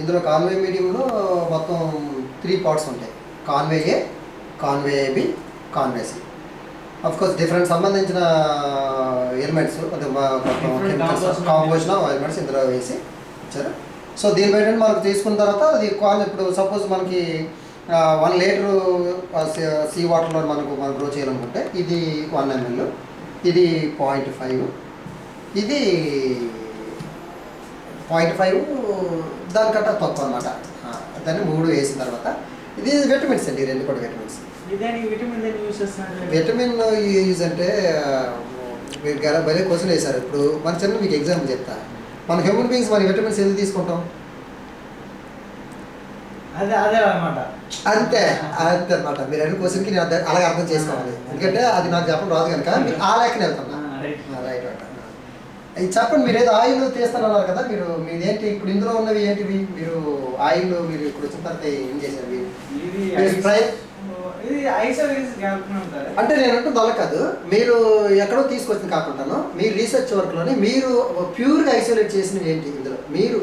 ఇందులో కాన్వే మీడియంలో మొత్తం 3 పార్ట్స్ ఉంటాయి. కాన్వే ఏ, కాన్వే బి, కాన్వే సి. కోర్స్ డిఫరెంట్ సంబంధించిన ఎలిమెంట్స్ అంటే మొత్తం కాంపోజిషన్ ఆఫ్ ఎలిమెంట్స్ ఇందులో వేసి ఇచ్చారు. సో దీని బయట మనకు తీసుకున్న తర్వాత అది ఇప్పుడు సపోజ్ మనకి 1 లీటరు సీ వాటర్లో మనం గ్రో చేయాలనుకుంటే ఇది 1 ml, ఇది 0.5, ఇది 0.5, దానికంటే తక్కువ అనమాట. దాన్ని 3 వేసిన తర్వాత ఇది విటమిన్స్ అండి, 2 కూడా విటమిన్స్. విటమిన్ యూజ్ అంటే మీరు భలే క్వశ్చన్ వేశారు. ఇప్పుడు మన చిన్న మీకు ఎగ్జాంపుల్ చెప్తా. మన హ్యూమన్ బీయింగ్స్ మన విటమిన్స్ ఎందుకు తీసుకుంటాం? అదే అనమాట. అంతే అనమాట. మీరు అడిగిన క్వశ్చన్కి నేను అలాగే అర్థం చేసుకోవాలి. ఎందుకంటే అది నాకు చెప్పడం రాదు కనుక మీరు ఆ లెక్కన వెళ్తున్నా. Right right. ఇది చెప్పండి, మీరు ఏదో ఆయిల్ తీస్తానన్నారు కదా, మీదేంటి ఇప్పుడు ఇందులో ఉన్నవి ఏంటివి? మీరు ఆయిల్ మీరు ఇప్పుడు వచ్చిన తర్వాత ఏం చేశారు? అంటే నేను అంటుంది అలా కాదు, మీరు ఎక్కడో తీసుకొచ్చింది కాకుండాను మీరు రీసెర్చ్ వర్క్లోనే మీరు ప్యూర్గా ఐసోలేట్ చేసినవి ఏంటి ఇందులో? మీరు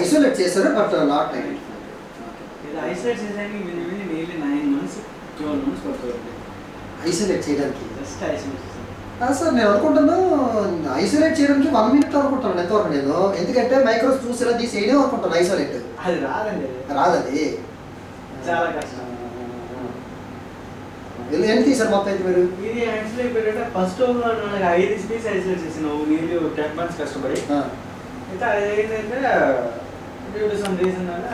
ఐసోలేట్ చేశారు బట్ నాట్ ఐసోలేట్ చేయడానికి నియర్లీ 9 months 12 months పడుతుంది. ఐసోలేట్ చేయడానికి జస్ట్ ఐసోలేట్ సార్ నేను అనుకుంటాను ఐసోలేట్ చేయడానికి 1 minute అనుకుంటాను ఎంతవరకు నేను. ఎందుకంటే మైక్రోస్ చూసి ఇలా తీసి వేయడం అనుకుంటాను ఐసోలేట్. అది రాదండి, రాదది, చాలా కష్టం. ఎంత తీసారు మొత్తం అయితే మీరు? ఇది యాక్చువల్లీ ఏంటంటే ఫస్ట్ 5 స్పీస్ ఐసోలేట్ చేసినావు నియర్లీ 10 months కష్టపడి. అయితే అది ఏంటంటే డ్యూ టు సమ్ రీజన్ వల్ల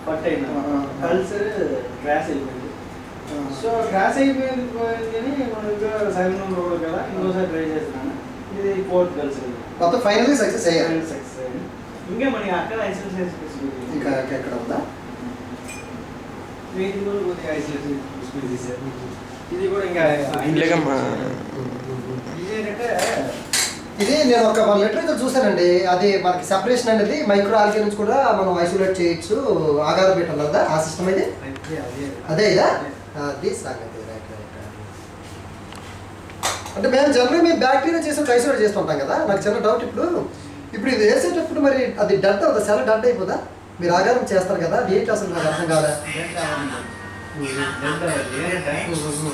పట్ అయినా కల్చర్ క్రాష్ అయిపోయింది. సో క్రాష్ అయిపోయింది కానీ మనం ఇంకా సగం రోడ్ కదా ఇంకోసారి ట్రై చేస్తున్నాను. ఇది 4th కల్చర్ మొత్తం ఫైనల్లీ సక్సెస్ అయ్యారు. సక్సెస్ అయ్యింది. ఇంకా మనకి అక్కడ ఐసోలేట్ ఇంకా ఎక్కడ ఉందా? వీటి కూడా కొద్దిగా ఐసోలేట్ చేశారు. ఇది కూడా ఇంకా ఇదేంటంటే ఇది నేను ఒక 1 లిటరేచర్ చూసానండి. అది మనకి సెపరేషన్ అనేది మైక్రో ఆల్గే నుంచి కూడా మనం ఐసోలేట్ చేయొచ్చు. ఆగారం పెట్టాలి కదా ఆ సిస్టమ్ ఇది. అదే ఇదా అది సంగతి. Right right. అంటే మేము జనరల్గా మేము బ్యాక్టీరియా చేసి ఐసోలేట్ చేస్తుంటాం కదా. నాకు చిన్న డౌట్, ఇప్పుడు ఇది వేసేటప్పుడు మరి అది డడ్ అవుతుంది, సెల్ డడ్ అయిపోదా? మీరు ఆగారం చేస్తారు కదా, అది ఏంటి అసలు నాకు అర్థం కాదా?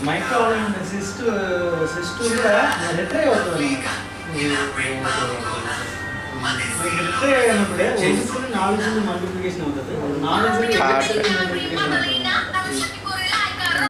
మైక్రో సిస్ట్ కూడా రిట్రైవ్ అవుతుంది. రిట్రైవ్ అయినప్పుడే 4 మల్టిప్లికేషన్ అవుతుంది. 4 మల్టిప్లికేషన్ అవుతుంది.